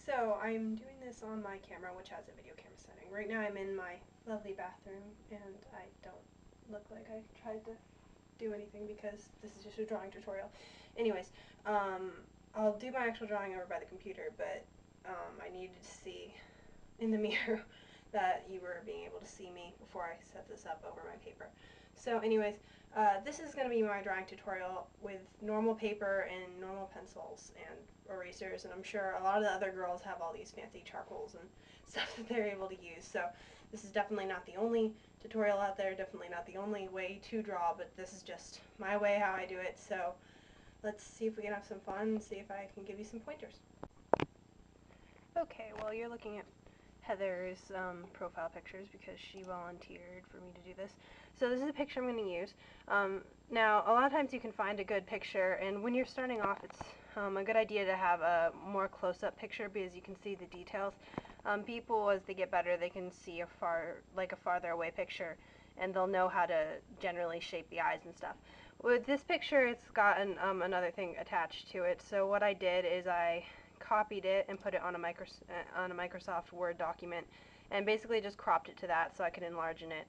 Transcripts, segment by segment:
So I'm doing this on my camera, which has a video camera setting. Right now I'm in my lovely bathroom, and I don't look like I tried to do anything because this is just a drawing tutorial. Anyways, I'll do my actual drawing over by the computer, but I needed to see in the mirror that you were being able to see me before I set this up over my paper. So anyways, this is going to be my drawing tutorial with normal paper and normal pencils and erasers, and I'm sure a lot of the other girls have all these fancy charcoals and stuff that they're able to use. So this is definitely not the only tutorial out there, definitely not the only way to draw, but this is just my way how I do it. So let's see if we can have some fun and see if I can give you some pointers. Okay, well, you're looking at Heather's profile pictures because she volunteered for me to do this. So this is a picture I'm going to use. Now, a lot of times you can find a good picture, and when you're starting off, it's a good idea to have a more close-up picture because you can see the details. People, as they get better, they can see a farther away picture, and they'll know how to generally shape the eyes and stuff. With this picture, it's got another thing attached to it. So what I did is I copied it and put it on a Microsoft Word document, and basically just cropped it to that so I could enlarge in it.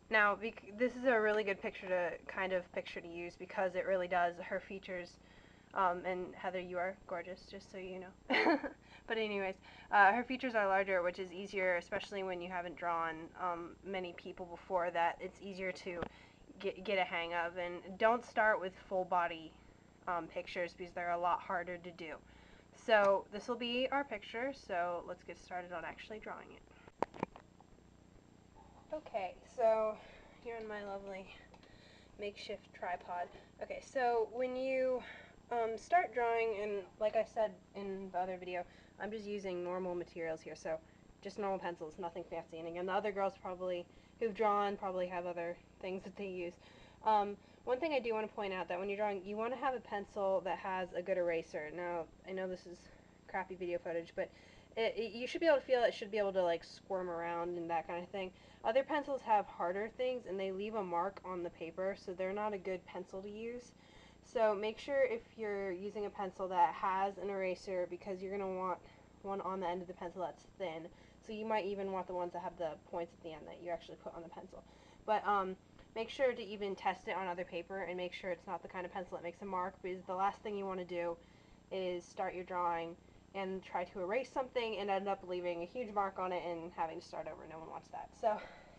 Now, this is a really good picture to use because it really does her features. And Heather, you are gorgeous, just so you know. But anyways, her features are larger, which is easier, especially when you haven't drawn many people before. That it's easier to get a hang of. And don't start with full body pictures because they're a lot harder to do. So this will be our picture, so let's get started on actually drawing it. Okay, so here on my lovely makeshift tripod. Okay, so when you start drawing, and like I said in the other video, I'm just using normal materials here, so just normal pencils, nothing fancy. And again, the other girls who've drawn probably have other things that they use. One thing I do want to point out that when you're drawing, you want to have a pencil that has a good eraser. Now, I know this is crappy video footage, but you should be able to feel it should be able to like squirm around and that kind of thing. Other pencils have harder things and they leave a mark on the paper, so they're not a good pencil to use. So make sure if you're using a pencil that has an eraser, because you're going to want one on the end of the pencil that's thin. So you might even want the ones that have the points at the end that you actually put on the pencil. But make sure to even test it on other paper and make sure it's not the kind of pencil that makes a mark, because the last thing you want to do is start your drawing and try to erase something and end up leaving a huge mark on it and having to start over. No one wants that. So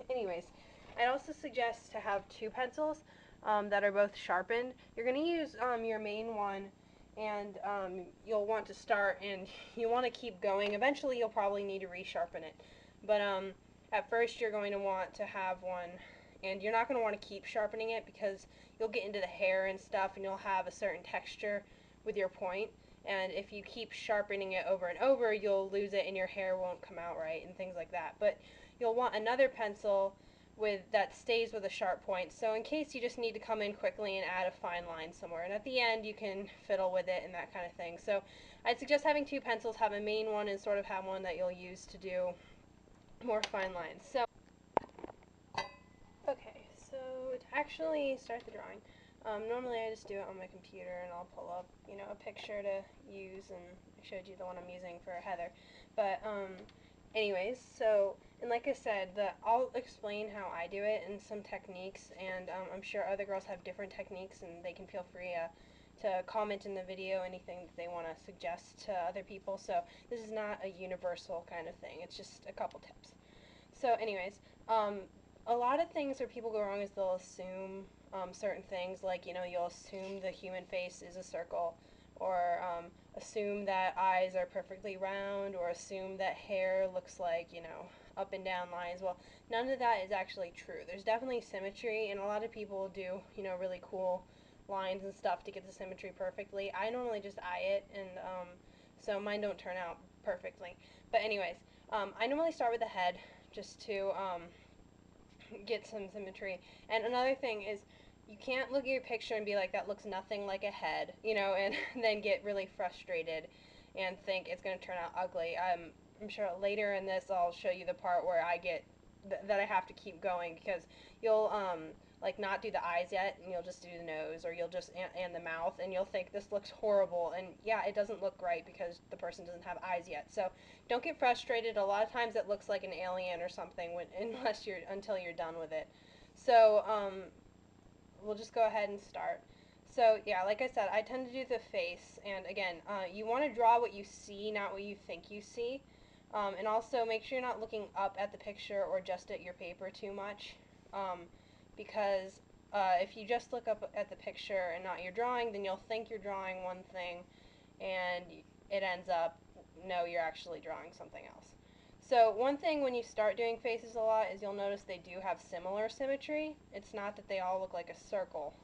anyways, I'd also suggest to have two pencils that are both sharpened. You're going to use your main one, and you'll want to start, and you want to keep going. Eventually you'll probably need to resharpen it, but at first you're going to want to have one, and you're not going to want to keep sharpening it because you'll get into the hair and stuff and you'll have a certain texture with your point, and if you keep sharpening it over and over, you'll lose it and your hair won't come out right and things like that. But you'll want another pencil that stays with a sharp point, so in case you just need to come in quickly and add a fine line somewhere, and at the end you can fiddle with it and that kind of thing. So I'd suggest having two pencils, have a main one and sort of have one that you'll use to do more fine lines. So okay, so to actually start the drawing, normally I just do it on my computer and I'll pull up, a picture to use, and I showed you the one I'm using for Heather. But anyways, so, and like I said, I'll explain how I do it and some techniques, and I'm sure other girls have different techniques, and they can feel free to comment in the video anything that they want to suggest to other people. So this is not a universal kind of thing, it's just a couple tips. So anyways, a lot of things where people go wrong is they'll assume certain things, like, you'll assume the human face is a circle, or assume that eyes are perfectly round, or assume that hair looks like, up and down lines. Well, none of that is actually true. There's definitely symmetry, and a lot of people do, really cool lines and stuff to get the symmetry perfectly. I normally just eye it, and so mine don't turn out perfectly. But anyways, I normally start with the head just to get some symmetry. And another thing is, you can't look at your picture and be like, that looks nothing like a head, and then get really frustrated and think it's going to turn out ugly. I'm sure later in this I'll show you the part where I get that I have to keep going, because you'll like not do the eyes yet, and you'll just do the nose, or you'll just and the mouth, and you'll think this looks horrible, and yeah, it doesn't look right because the person doesn't have eyes yet. So don't get frustrated. A lot of times it looks like an alien or something until you're done with it. So we'll just go ahead and start. So yeah, like I said, I tend to do the face, and again, you want to draw what you see, not what you think you see. And also make sure you're not looking up at the picture or just at your paper too much, because if you just look up at the picture and not your drawing, then you'll think you're drawing one thing, and it ends up, no, you're actually drawing something else. So one thing when you start doing faces a lot is you'll notice they do have similar symmetry. It's not that they all look like a circle.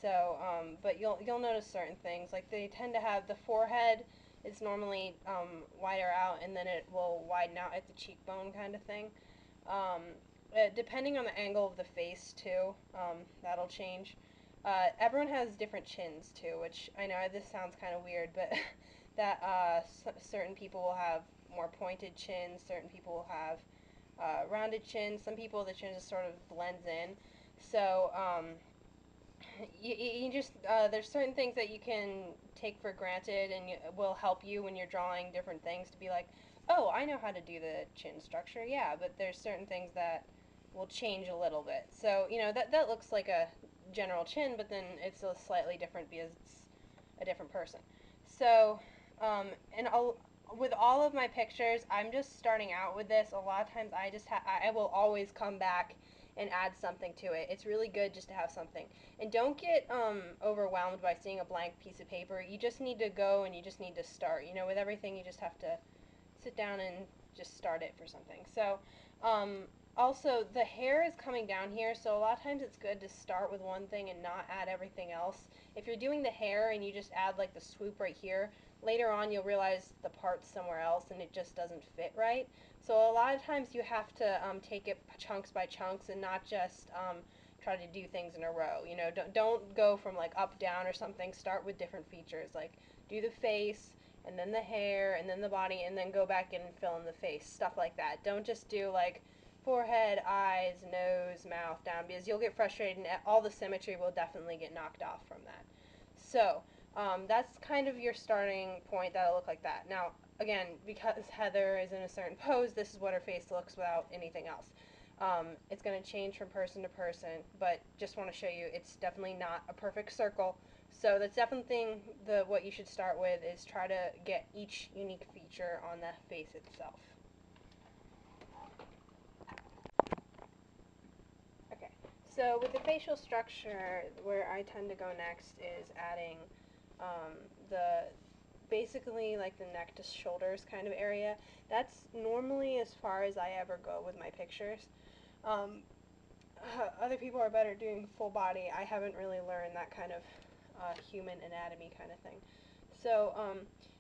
So, but you'll notice certain things, like they tend to have the forehead is normally wider out, and then it will widen out at the cheekbone kind of thing. Um, Depending on the angle of the face too, that'll change. Everyone has different chins too, which I know this sounds kind of weird, but that certain people will have more pointed chins, certain people will have rounded chins. Some people the chin just sort of blends in. So you just there's certain things that you can take for granted and will help you when you're drawing different things to be like, oh, I know how to do the chin structure, yeah, but there's certain things that will change a little bit. So that looks like a general chin, but then it's a slightly different because it's a different person. So and with all of my pictures, I'm just starting out with this. A lot of times I will always come back and add something to it. It's really good just to have something. And don't get overwhelmed by seeing a blank piece of paper. You just need to go and you just need to start. With everything, you just have to sit down and just start it for something. So also, the hair is coming down here, so a lot of times it's good to start with one thing and not add everything else. If you're doing the hair and you just add like the swoop right here, later on you'll realize the part's somewhere else and it just doesn't fit right. So a lot of times you have to take it chunks by chunks and not just try to do things in a row. Don't go from like up down or something. Start with different features, like do the face and then the hair and then the body and then go back in and fill in the face, stuff like that. Don't just do like forehead, eyes, nose, mouth down, because you'll get frustrated and all the symmetry will definitely get knocked off from that. So that's kind of your starting point. That'll look like that. Now, again, because Heather is in a certain pose, this is what her face looks without anything else. It's going to change from person to person, but just want to show you it's definitely not a perfect circle. So that's definitely what you should start with is try to get each unique feature on the face itself. Okay, so with the facial structure, where I tend to go next is adding the basically like the neck to shoulders kind of area. That's normally as far as I ever go with my pictures. Um, Other people are better doing full body. I haven't really learned that kind of human anatomy kind of thing. So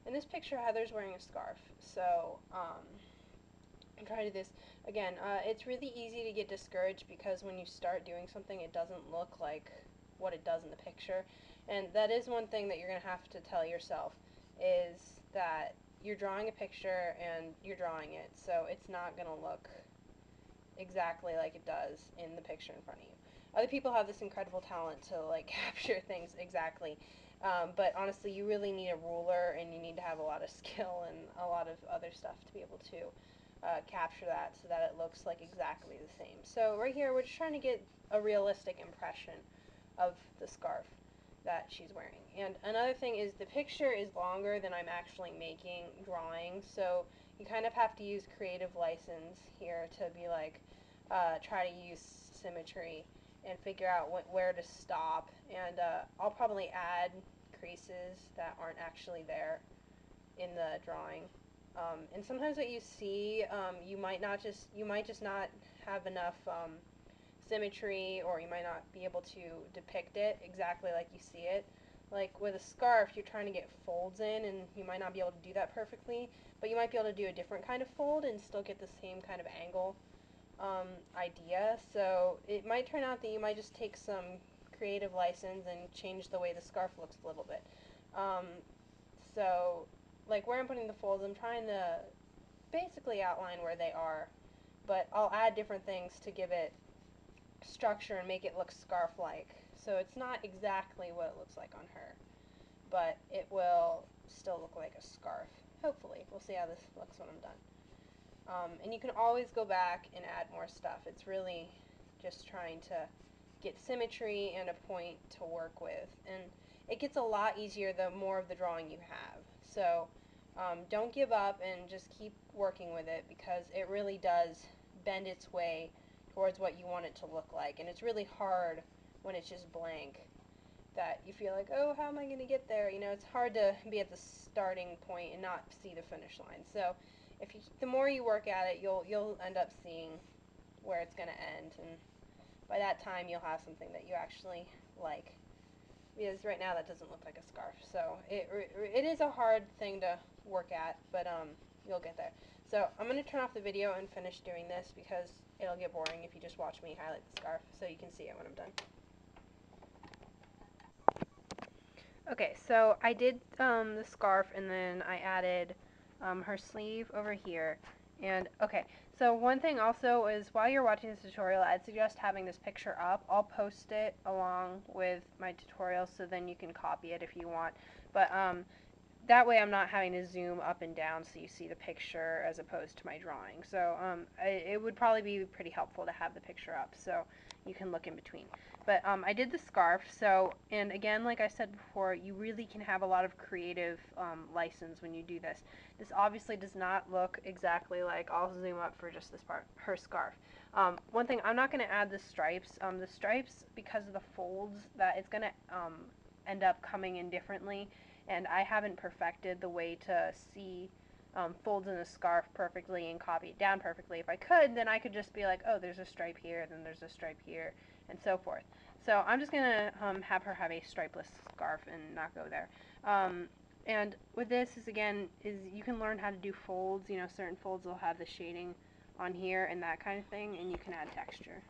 in this picture, Heather's wearing a scarf. So I'm trying to do this again. It's really easy to get discouraged because when you start doing something, it doesn't look like what it does in the picture, and that is one thing that you're gonna have to tell yourself is that you're drawing a picture and you're drawing it, so it's not gonna look exactly like it does in the picture in front of you. Other people have this incredible talent to like capture things exactly, but honestly, you really need a ruler and you need to have a lot of skill and a lot of other stuff to be able to capture that so that it looks like exactly the same. So right here, we're just trying to get a realistic impression of the scarf that she's wearing. And another thing is the picture is longer than I'm actually making drawings, so you kind of have to use creative license here to be like, try to use symmetry and figure out where to stop. And I'll probably add creases that aren't actually there in the drawing. And sometimes what you see, you might just not have enough symmetry, or you might not be able to depict it exactly like you see it. Like with a scarf, you're trying to get folds in, and you might not be able to do that perfectly, but you might be able to do a different kind of fold and still get the same kind of angle idea. So it might turn out that you might just take some creative license and change the way the scarf looks a little bit. So like where I'm putting the folds, I'm trying to basically outline where they are, but I'll add different things to give it structure and make it look scarf-like. So it's not exactly what it looks like on her, but it will still look like a scarf. Hopefully. We'll see how this looks when I'm done. And you can always go back and add more stuff. It's really just trying to get symmetry and a point to work with. And it gets a lot easier the more of the drawing you have. So don't give up and just keep working with it, because it really does bend its way towards what you want it to look like. And it's really hard when it's just blank that you feel like, oh, how am I going to get there? You know, it's hard to be at the starting point and not see the finish line. So the more you work at it, you'll end up seeing where it's going to end, and by that time you'll have something that you actually like. Because right now that doesn't look like a scarf. So it is a hard thing to work at, but you'll get there. So I'm going to turn off the video and finish doing this, because it'll get boring if you just watch me highlight the scarf, so you can see it when I'm done. Okay, so I did the scarf, and then I added her sleeve over here. And okay, so one thing also is, while you're watching this tutorial, I'd suggest having this picture up. I'll post it along with my tutorial, so then you can copy it if you want. But that way I'm not having to zoom up and down so you see the picture as opposed to my drawing. So it would probably be pretty helpful to have the picture up so you can look in between. But I did the scarf, so, and again, like I said before, you really can have a lot of creative license when you do this. This obviously does not look exactly like, I'll zoom up for just this part, her scarf. One thing, I'm not going to add the stripes. The stripes, because of the folds, that it's going to end up coming in differently, and I haven't perfected the way to see folds in a scarf perfectly and copy it down perfectly. If I could, then I could just be like, oh, there's a stripe here, then there's a stripe here, and so forth. So I'm just going to have her have a stripeless scarf and not go there. And with this is you can learn how to do folds. You know, certain folds will have the shading on here and that kind of thing, and you can add texture.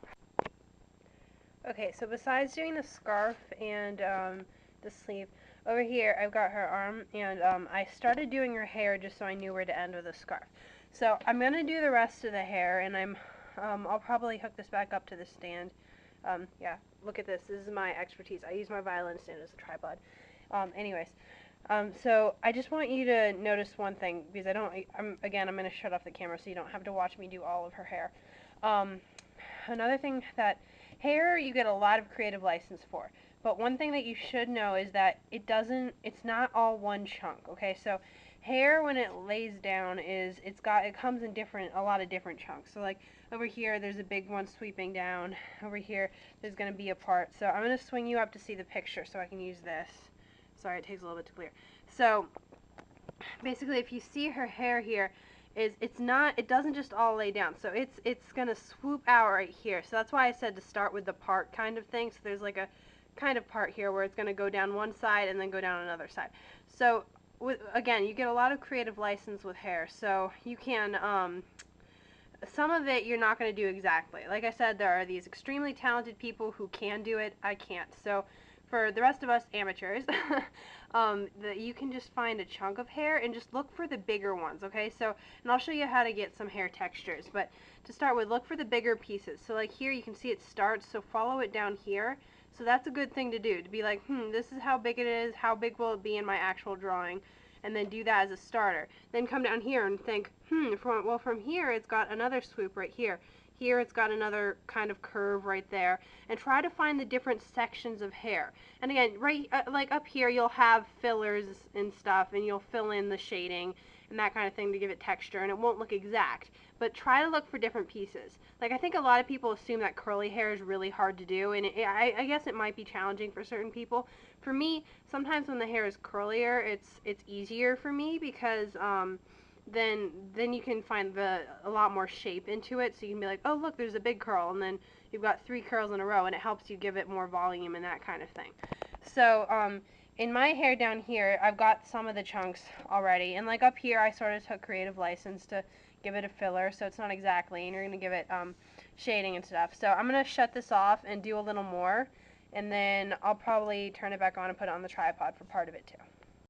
Okay, so besides doing the scarf and the sleeve, over here I've got her arm, and I started doing her hair just so I knew where to end with the scarf. So I'm going to do the rest of the hair, and I'll probably hook this back up to the stand. Yeah, look at this. This is my expertise. I use my violin stand as a tripod. So I just want you to notice one thing, because I'm going to shut off the camera so you don't have to watch me do all of her hair. Another thing, that hair you get a lot of creative license for. But one thing that you should know is that it's not all one chunk, okay? So hair, when it lays down, it comes in a lot of different chunks. So like over here, there's a big one sweeping down. Over here, there's going to be a part. So I'm going to swing you up to see the picture so I can use this. Sorry, it takes a little bit to clear. So basically, if you see her hair here, it doesn't just all lay down. So it's going to swoop out right here. So that's why I said to start with the part kind of thing. So there's like a kind of part here where it's going to go down one side and then go down another side. So again, you get a lot of creative license with hair. So you can some of it you're not going to do exactly. Like I said, there are these extremely talented people who can do it. I can't. So for the rest of us amateurs, you can just find a chunk of hair and just look for the bigger ones, okay? So, and I'll show you how to get some hair textures, but to start with, look for the bigger pieces. So like here, you can see it starts, so follow it down here. So that's a good thing to do, to be like, this is how big it is, how big will it be in my actual drawing, and then do that as a starter. Then come down here and think, from here it's got another swoop right here. Here it's got another kind of curve right there, and try to find the different sections of hair. And again, like up here, you'll have fillers and stuff, and you'll fill in the shading and that kind of thing to give it texture, and it won't look exact. But try to look for different pieces. Like, I think a lot of people assume that curly hair is really hard to do, and I guess it might be challenging for certain people. For me, sometimes when the hair is curlier, it's easier for me, because then you can find a lot more shape into it, so you can be like, oh look, there's a big curl, and then you've got 3 curls in a row, and it helps you give it more volume and that kind of thing. So in my hair down here, I've got some of the chunks already, and like up here, I sort of took creative license to give it a filler, so it's not exactly, and you're going to give it shading and stuff. So I'm going to shut this off and do a little more, and then I'll probably turn it back on and put it on the tripod for part of it too.